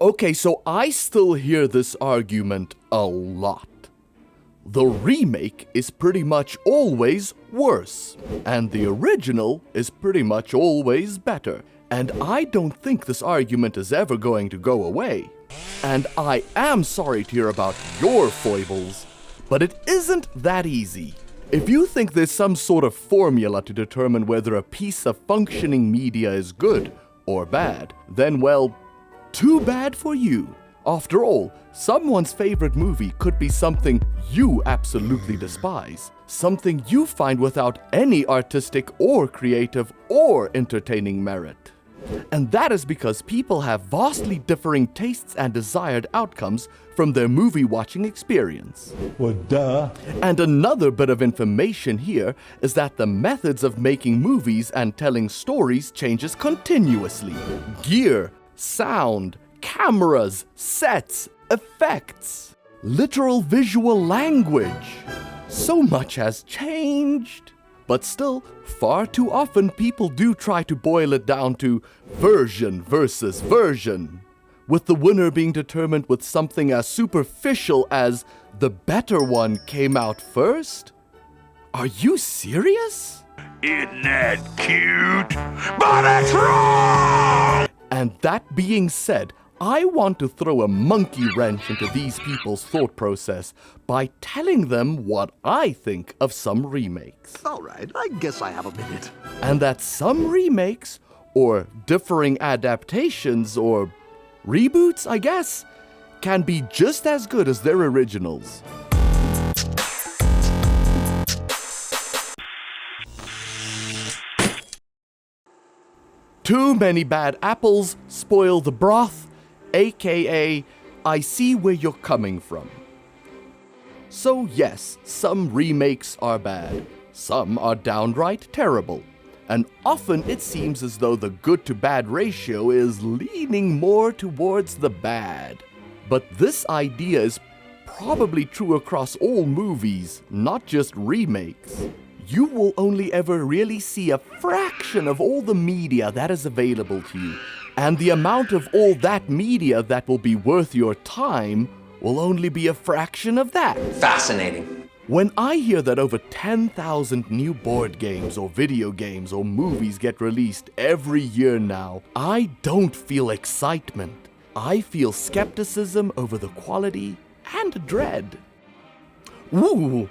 Okay, so I still hear this argument a lot. The remake is pretty much always worse, and the original is pretty much always better. And I don't think this argument is ever going to go away. And I am sorry to hear about your foibles, but it isn't that easy. If you think there's some sort of formula to determine whether a piece of functioning media is good or bad, then well, too bad for you. After all, someone's favorite movie could be something you absolutely despise, something you find without any artistic or creative or entertaining merit. And that is because people have vastly differing tastes and desired outcomes from their movie-watching experience. Well, duh. And another bit of information here is that the methods of making movies and telling stories changes continuously. Gear, sound, cameras, sets, effects, literal visual language. So much has changed. But still, far too often people do try to boil it down to version versus version, with the winner being determined with something as superficial as the better one came out first? Are you serious? Isn't that cute? But it's wrong! And that being said, I want to throw a monkey wrench into these people's thought process by telling them what I think of some remakes. All right, I guess I have a minute. And that some remakes, or differing adaptations, or reboots, I guess, can be just as good as their originals. Too many bad apples spoil the broth, aka, I see where you're coming from. So yes, some remakes are bad, some are downright terrible, and often it seems as though the good to bad ratio is leaning more towards the bad. But this idea is probably true across all movies, not just remakes. You will only ever really see a fraction of all the media that is available to you, and the amount of all that media that will be worth your time will only be a fraction of that. Fascinating. When I hear that over 10,000 new board games or video games or movies get released every year now, I don't feel excitement. I feel skepticism over the quality and dread. Ooh,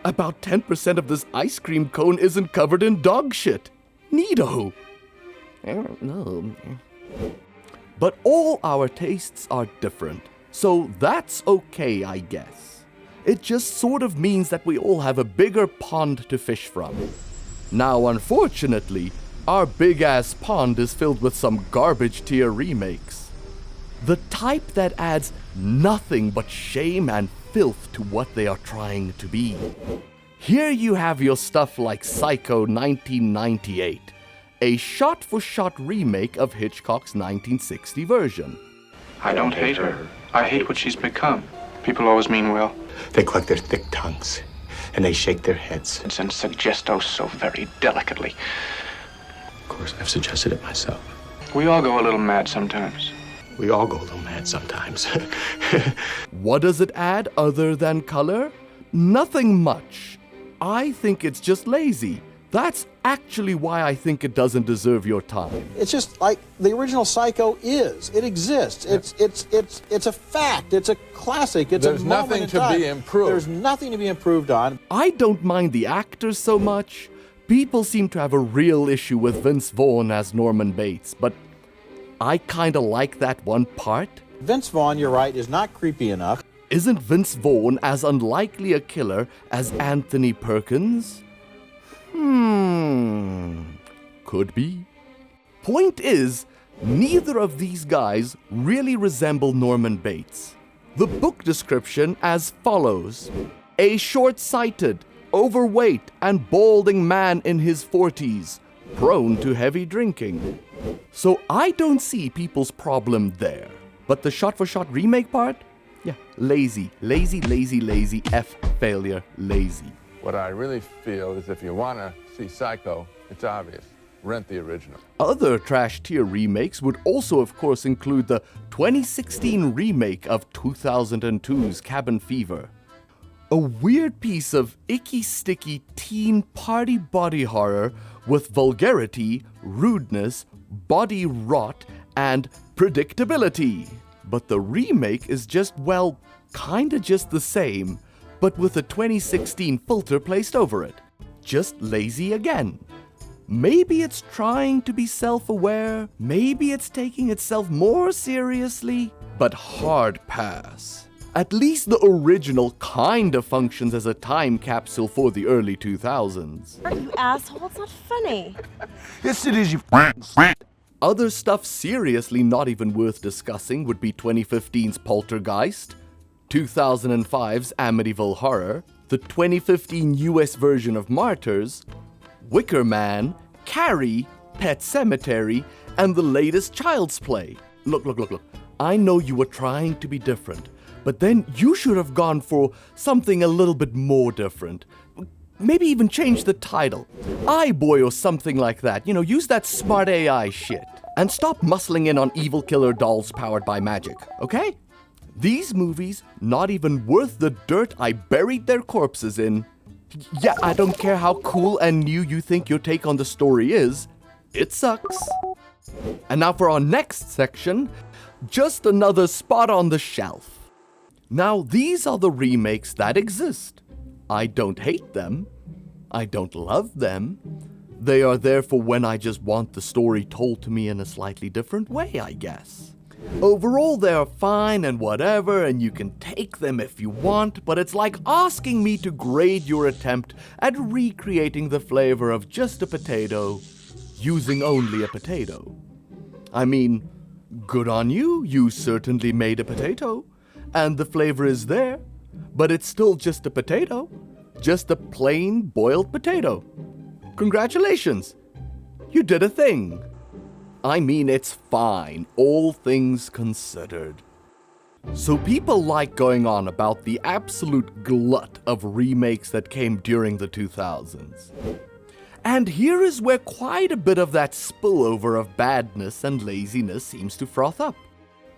about 10% of this ice cream cone isn't covered in dog shit. Neato. But all our tastes are different, so that's okay, I guess. It just sort of means that we all have a bigger pond to fish from. Now, unfortunately, our big-ass pond is filled with some garbage-tier remakes. The type that adds nothing but shame and filth to what they are trying to be. Here you have your stuff like Psycho 1998, a shot-for-shot remake of Hitchcock's 1960 version. I don't hate her. I hate what she's become. People always mean well. They cluck their thick tongues, and they shake their heads. And suggest oh so very delicately. Of course, I've suggested it myself. We all go a little mad sometimes. We all go a little mad sometimes. What does it add other than color? Nothing much. I think it's just lazy. That's actually why I think it doesn't deserve your time. It's just like the original Psycho is. It exists. It's a fact. It's a classic. There's nothing to be improved. There's nothing to be improved on. I don't mind the actors so much. People seem to have a real issue with Vince Vaughn as Norman Bates, but I kinda like that one part. Vince Vaughn, you're right, is not creepy enough. Isn't Vince Vaughn as unlikely a killer as Anthony Perkins? Could be. Point is, neither of these guys really resemble Norman Bates. The book description as follows: a short-sighted, overweight, and balding man in his 40s, prone to heavy drinking. So I don't see people's problem there. But the shot-for-shot remake part? Yeah, lazy, F failure, lazy. What I really feel is if you want to see Psycho, it's obvious. Rent the original. Other trash tier remakes would also, of course, include the 2016 remake of 2002's Cabin Fever. A weird piece of icky sticky teen party body horror with vulgarity, rudeness, body rot, and predictability. But the remake is just, well, kinda just the same, but with a 2016 filter placed over it. Just lazy again. Maybe it's trying to be self-aware, maybe it's taking itself more seriously, but hard pass. At least the original kinda functions as a time capsule for the early 2000s. You asshole, it's not funny. Yes, it is, you Other stuff seriously not even worth discussing would be 2015's Poltergeist, 2005's Amityville Horror, the 2015 US version of Martyrs, Wicker Man, Carrie, Pet Sematary, and the latest Child's Play. Look. I know you were trying to be different, but then you should have gone for something a little bit more different. Maybe even change the title. iBoy or something like that. You know, use that smart AI shit. And stop muscling in on evil killer dolls powered by magic, okay? These movies, not even worth the dirt I buried their corpses in. Yeah, I don't care how cool and new you think your take on the story is, it sucks. And now for our next section, just another spot on the shelf. Now, these are the remakes that exist. I don't hate them. I don't love them. They are there for when I just want the story told to me in a slightly different way, I guess. Overall, they're fine and whatever, and you can take them if you want, but it's like asking me to grade your attempt at recreating the flavor of just a potato, using only a potato. I mean, good on you, you certainly made a potato, and the flavor is there, but it's still just a potato, just a plain boiled potato. Congratulations, you did a thing. I mean, it's fine, all things considered. So people like going on about the absolute glut of remakes that came during the 2000s. And here is where quite a bit of that spillover of badness and laziness seems to froth up.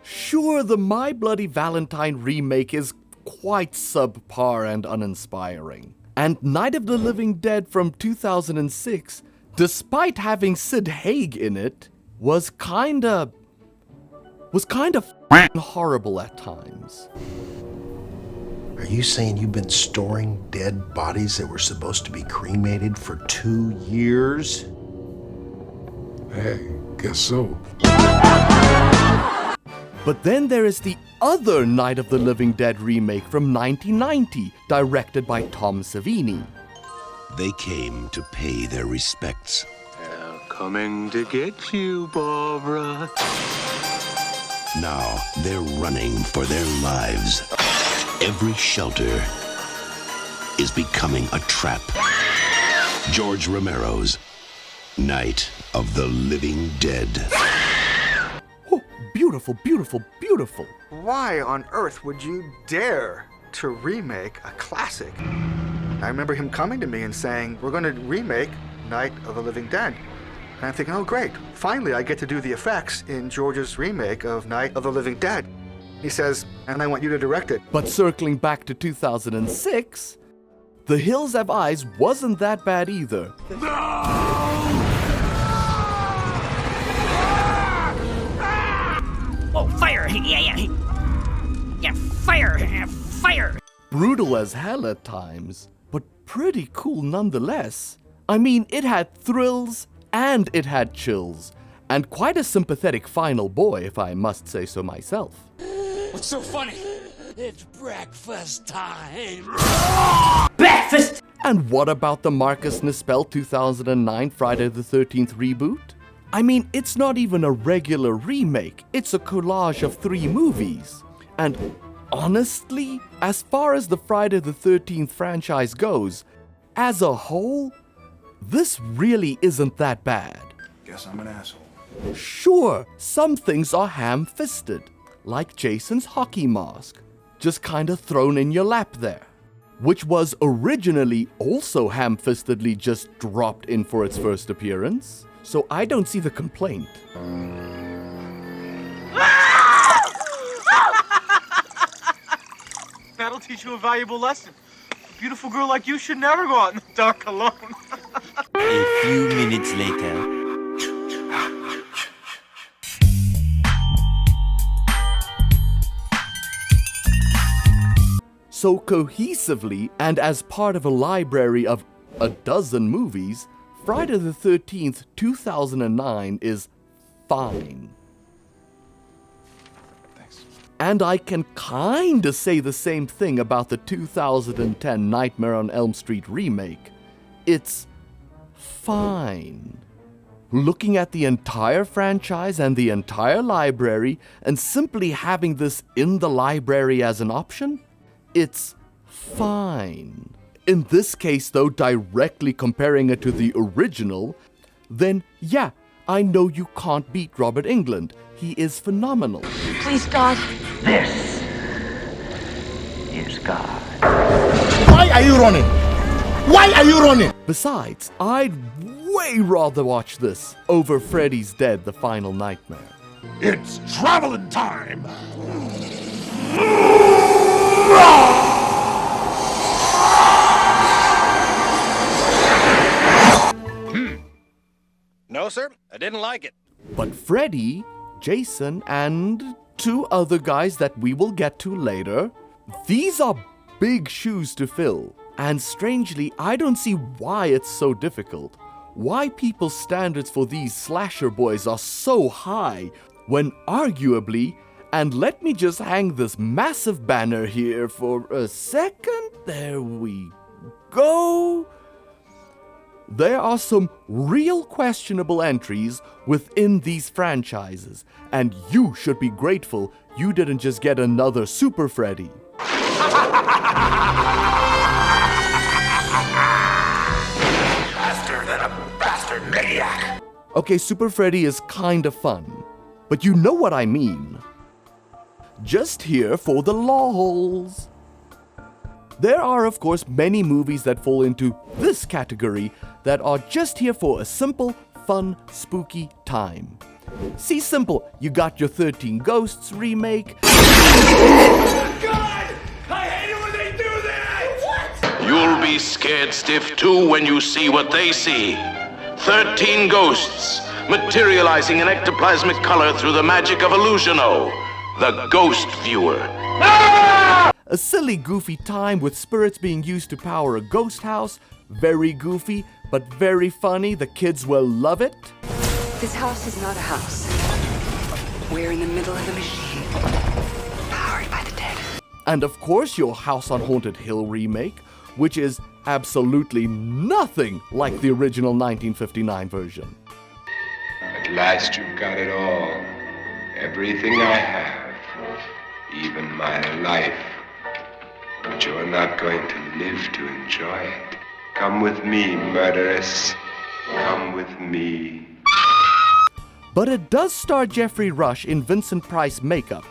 Sure, the My Bloody Valentine remake is quite subpar and uninspiring. And Night of the Living Dead from 2006, despite having Sid Haig in it, was kinda horrible at times. Are you saying you've been storing dead bodies that were supposed to be cremated for 2 years? Hey, guess so. But then there is the other Night of the Living Dead remake from 1990, directed by Tom Savini. They came to pay their respects. They're coming to get you, Barbara. Now they're running for their lives. Every shelter is becoming a trap. George Romero's Night of the Living Dead. Oh, beautiful, beautiful, beautiful. Why on earth would you dare to remake a classic? I remember him coming to me and saying, we're going to remake Night of the Living Dead. And I'm thinking, oh great, finally I get to do the effects in George's remake of Night of the Living Dead. He says, and I want you to direct it. But circling back to 2006, The Hills Have Eyes wasn't that bad either. Oh, fire! Yeah, fire! Brutal as hell at times, but pretty cool nonetheless. I mean, it had thrills and it had chills, and quite a sympathetic final boy, if I must say so myself. What's so funny? It's breakfast time! Breakfast! And what about the Marcus Nispel 2009 Friday the 13th reboot? I mean, it's not even a regular remake, it's a collage of 3 movies. And honestly, as far as the Friday the 13th franchise goes, as a whole, this really isn't that bad. Guess I'm an asshole. Sure, some things are ham-fisted, like Jason's hockey mask, just kinda thrown in your lap there, which was originally also ham-fistedly just dropped in for its first appearance, so I don't see the complaint. teach you a valuable lesson. A beautiful girl like you should never go out in the dark alone. A few minutes later. So cohesively, and as part of a library of a dozen movies, Friday the 13th, 2009 is fine. Thanks. And I can kinda say the same thing about the 2010 Nightmare on Elm Street remake. It's fine. Looking at the entire franchise and the entire library and simply having this in the library as an option, it's fine. In this case, though, directly comparing it to the original, then yeah, I know you can't beat Robert Englund. He is phenomenal. Please, God. This is God. Why are you running? Why are you running? Besides, I'd way rather watch this over Freddy's Dead: The Final Nightmare. It's traveling time! No, sir, I didn't like it. But Freddy, Jason, and two other guys that we will get to later, these are big shoes to fill. And strangely, I don't see why it's so difficult. Why people's standards for these slasher boys are so high, when arguably, and let me just hang this massive banner here for a second, there we go. There are some real questionable entries within these franchises, and you should be grateful you didn't just get another Super Freddy. Faster than a bastard maniac! Okay, Super Freddy is kinda fun, but you know what I mean. Just here for the lols. There are, of course, many movies that fall into this category that are just here for a simple, fun, spooky time. See, simple, you got your 13 Ghosts remake. God! I hate it when they do that! What? You'll be scared stiff too when you see what they see. 13 ghosts materializing in ectoplasmic color through the magic of Illusiono, the ghost viewer. A silly, goofy time with spirits being used to power a ghost house. Very goofy, but very funny. The kids will love it. This house is not a house. We're in the middle of a machine, powered by the dead. And of course, your House on Haunted Hill remake, which is absolutely nothing like the original 1959 version. At last you've got it all. Everything I have. Even my life. But you are not going to live to enjoy it. Come with me, murderess. Come with me. But it does star Jeffrey Rush in Vincent Price makeup,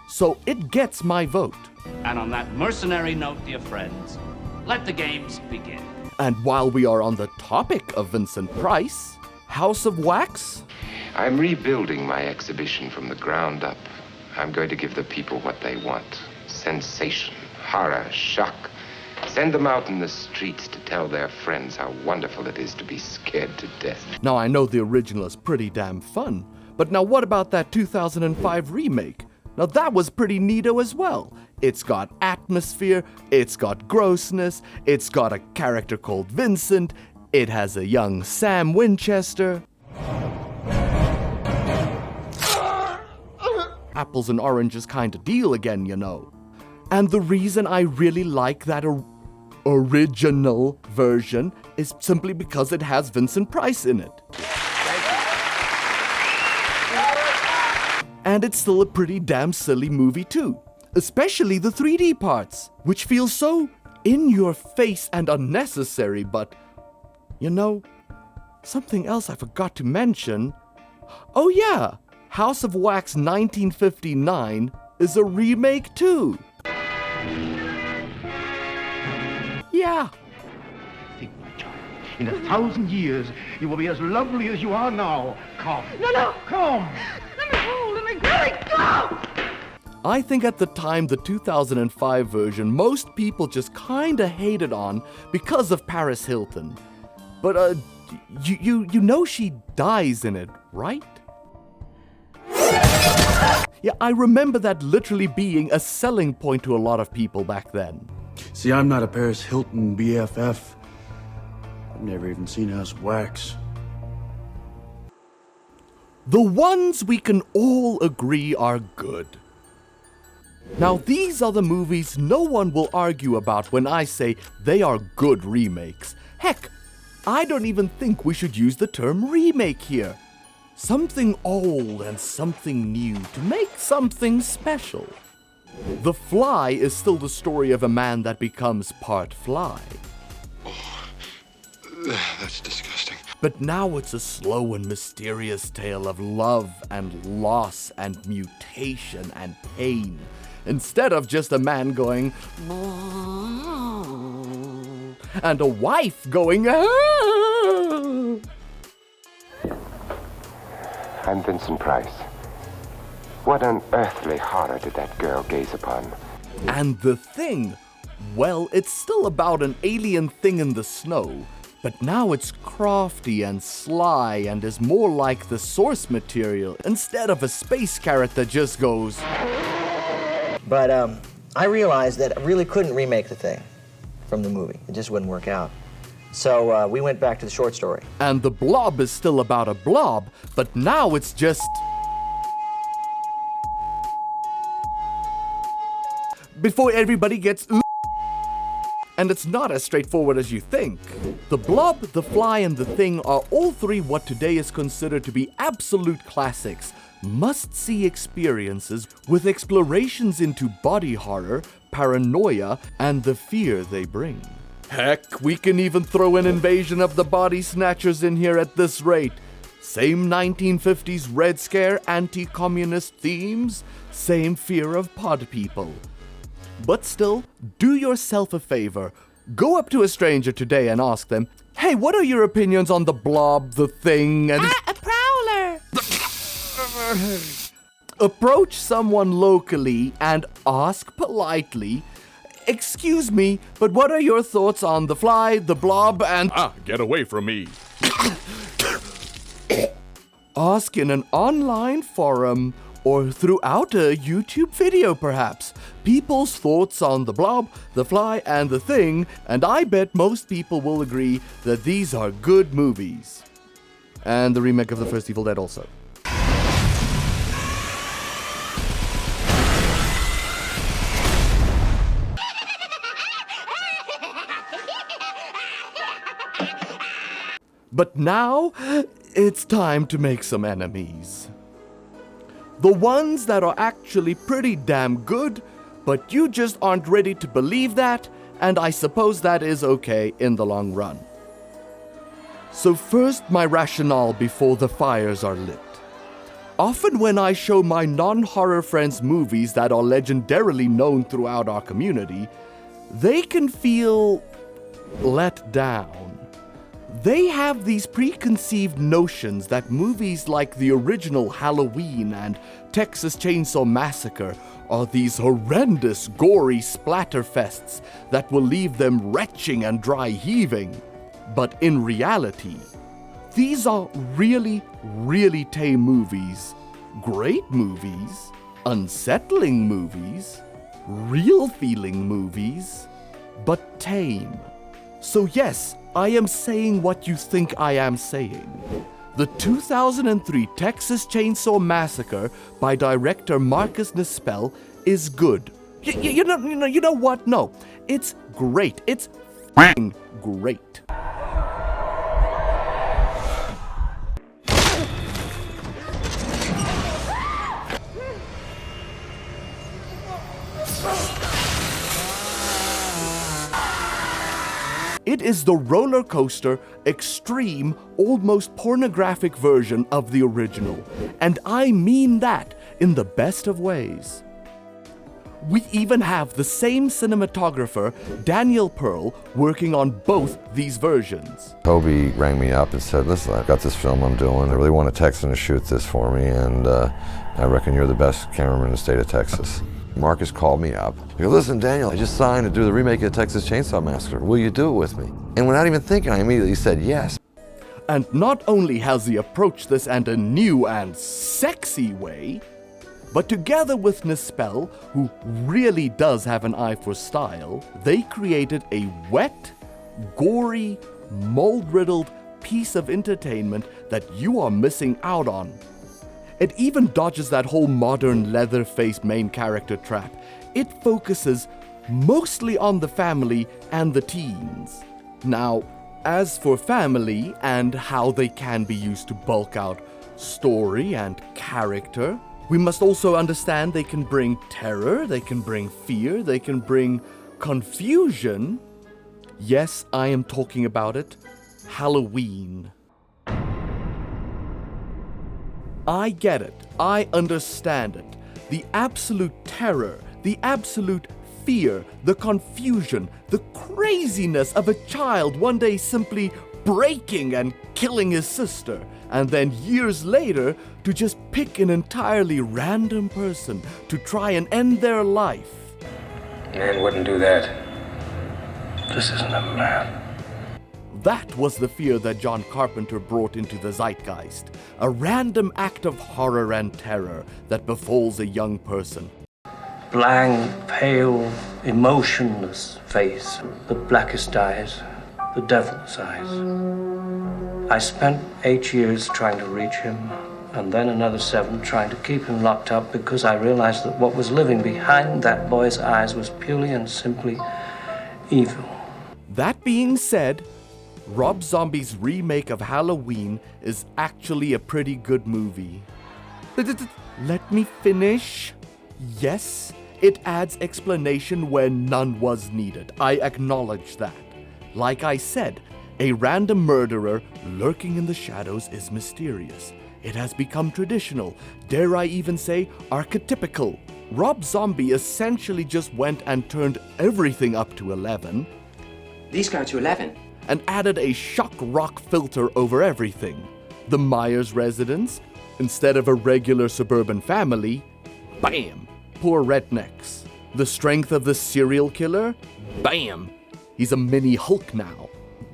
so it gets my vote. And on that mercenary note, dear friends, let the games begin. And while we are on the topic of Vincent Price, House of Wax? I'm rebuilding my exhibition from the ground up. I'm going to give the people what they want. Sensation, horror, shock. Send them out in the streets to tell their friends how wonderful it is to be scared to death. Now, I know the original is pretty damn fun, but now what about that 2005 remake? Now, that was pretty neato as well. It's got atmosphere, it's got grossness, it's got a character called Vincent, it has a young Sam Winchester. Apples and oranges kind of deal again, you know. And the reason I really like that original version is simply because it has Vincent Price in it. And it's still a pretty damn silly movie too. Especially the 3D parts, which feel so in your face and unnecessary, but, you know, something else I forgot to mention. Oh yeah, House of Wax 1959 is a remake too. Yeah. Think, my child, in 1,000 years, you will be as lovely as you are now. Come. No, no. Come. Let me hold, let me go. I think at the time the 2005 version most people just kinda hated on because of Paris Hilton. But you know she dies in it, right? Yeah, I remember that literally being a selling point to a lot of people back then. See, I'm not a Paris Hilton BFF. I've never even seen House of Wax. The ones we can all agree are good. Now, these are the movies no one will argue about when I say they are good remakes. Heck, I don't even think we should use the term remake here. Something old and something new to make something special. The Fly is still the story of a man that becomes part fly. That's disgusting. But now it's a slow and mysterious tale of love and loss and mutation and pain, instead of just a man going and a wife going I'm Vincent Price. What unearthly horror did that girl gaze upon? And the thing, well, it's still about an alien thing in the snow, but now it's crafty and sly and is more like the source material instead of a space carrot that just goes. But I realized that I really couldn't remake the thing from the movie. It just wouldn't work out. So we went back to the short story. And the Blob is still about a blob, but now it's just... Before everybody gets and it's not as straightforward as you think. The Blob, The Fly, and The Thing are all three what today is considered to be absolute classics, must-see experiences with explorations into body horror, paranoia, and the fear they bring. Heck, we can even throw an Invasion of the Body Snatchers in here at this rate. Same 1950s Red Scare anti-communist themes, same fear of pod people. But still, do yourself a favor. Go up to a stranger today and ask them, "Hey, what are your opinions on the Blob, the Thing, and..." A prowler! Approach someone locally and ask politely, "Excuse me, but what are your thoughts on the Fly, the Blob, and..." Get away from me. Ask in an online forum or throughout a YouTube video perhaps, people's thoughts on the Blob, the Fly, and the Thing, and I bet most people will agree that these are good movies. And the remake of the first Evil Dead also. But now, it's time to make some enemies. The ones that are actually pretty damn good, but you just aren't ready to believe that, and I suppose that is okay in the long run. So first, my rationale before the fires are lit. Often when I show my non-horror friends movies that are legendarily known throughout our community, they can feel let down. They have these preconceived notions that movies like the original Halloween and Texas Chainsaw Massacre are these horrendous, gory splatterfests that will leave them retching and dry heaving. But in reality, these are really, really tame movies, great movies, unsettling movies, real feeling movies, but tame. So yes, I am saying what you think I am saying. The 2003 Texas Chainsaw Massacre by director Marcus Nispel is good. You know what? No, it's great. It's f***ing great. It is the roller coaster, extreme, almost pornographic version of the original, and I mean that in the best of ways. We even have the same cinematographer, Daniel Pearl, working on both these versions. Toby rang me up and said, listen, I've got this film I'm doing. I really want a Texan to shoot this for me, and I reckon you're the best cameraman in the state of Texas. Marcus called me up. He goes, listen, Daniel, I just signed to do the remake of Texas Chainsaw Massacre. Will you do it with me? And without even thinking, I immediately said yes. And not only has he approached this in a new and sexy way, but together with Nispel, who really does have an eye for style, they created a wet, gory, mold-riddled piece of entertainment that you are missing out on. It even dodges that whole modern leather-faced main character trap. It focuses mostly on the family and the teens. Now, as for family and how they can be used to bulk out story and character, we must also understand they can bring terror, they can bring fear, they can bring confusion. Yes, I am talking about it. Halloween. I get it. I understand it. The absolute terror, the absolute fear, the confusion, the craziness of a child one day simply breaking and killing his sister, and then years later to just pick an entirely random person to try and end their life. Man wouldn't do that. This isn't a man. That was the fear that John Carpenter brought into the zeitgeist, a random act of horror and terror that befalls a young person. Blank, pale, emotionless face, the blackest eyes, the devil's eyes. I spent 8 years trying to reach him, and then another 7 trying to keep him locked up because I realized that what was living behind that boy's eyes was purely and simply evil. That being said, Rob Zombie's remake of Halloween is actually a pretty good movie. Let me finish. Yes, it adds explanation where none was needed. I acknowledge that. Like I said, a random murderer lurking in the shadows is mysterious. It has become traditional, dare I even say archetypical. Rob Zombie essentially just went and turned everything up to 11. These go to 11. And added a shock rock filter over everything. The Myers residence, instead of a regular suburban family, bam, poor rednecks. The strength of the serial killer, bam, he's a mini Hulk now.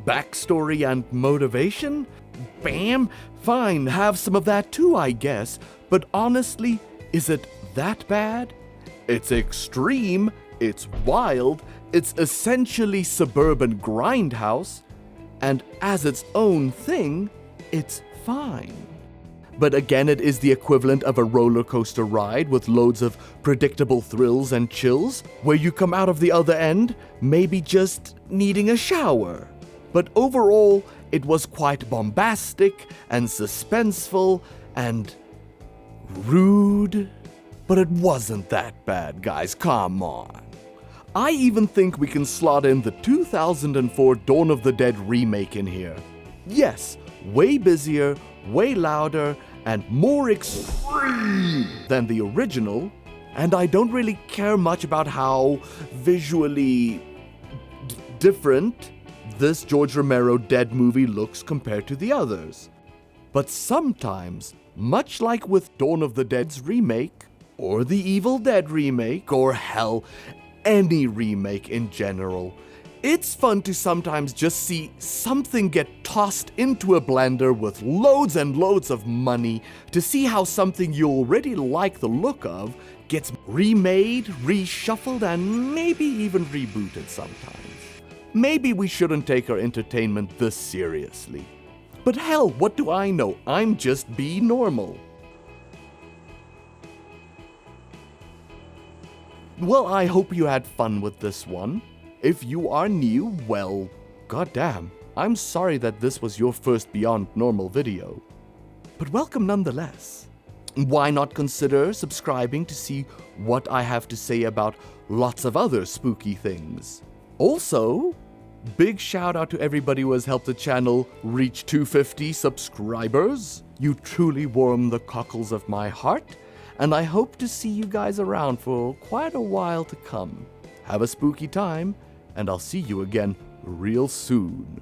Backstory and motivation, bam, fine, have some of that too, I guess. But honestly, is it that bad? It's extreme, it's wild, it's essentially suburban grindhouse, and as its own thing, it's fine. But again, it is the equivalent of a roller coaster ride with loads of predictable thrills and chills, where you come out of the other end maybe just needing a shower. But overall, it was quite bombastic and suspenseful and rude. But it wasn't that bad, guys, come on. I even think we can slot in the 2004 Dawn of the Dead remake in here. Yes, way busier, way louder, and more extreme than the original, and I don't really care much about how visually different this George Romero Dead movie looks compared to the others. But sometimes, much like with Dawn of the Dead's remake, or the Evil Dead remake, or hell, any remake in general, it's fun to sometimes just see something get tossed into a blender with loads and loads of money to see how something you already like the look of gets remade, reshuffled, and maybe even rebooted sometimes. Maybe we shouldn't take our entertainment this seriously. But hell, what do I know? I'm just be normal. Well, I hope you had fun with this one. If you are new, well, goddamn, I'm sorry that this was your first Beyond Normal video. But welcome nonetheless. Why not consider subscribing to see what I have to say about lots of other spooky things? Also, big shout out to everybody who has helped the channel reach 250 subscribers. You truly warm the cockles of my heart. and I hope to see you guys around for quite a while to come. Have a spooky time, and I'll see you again real soon.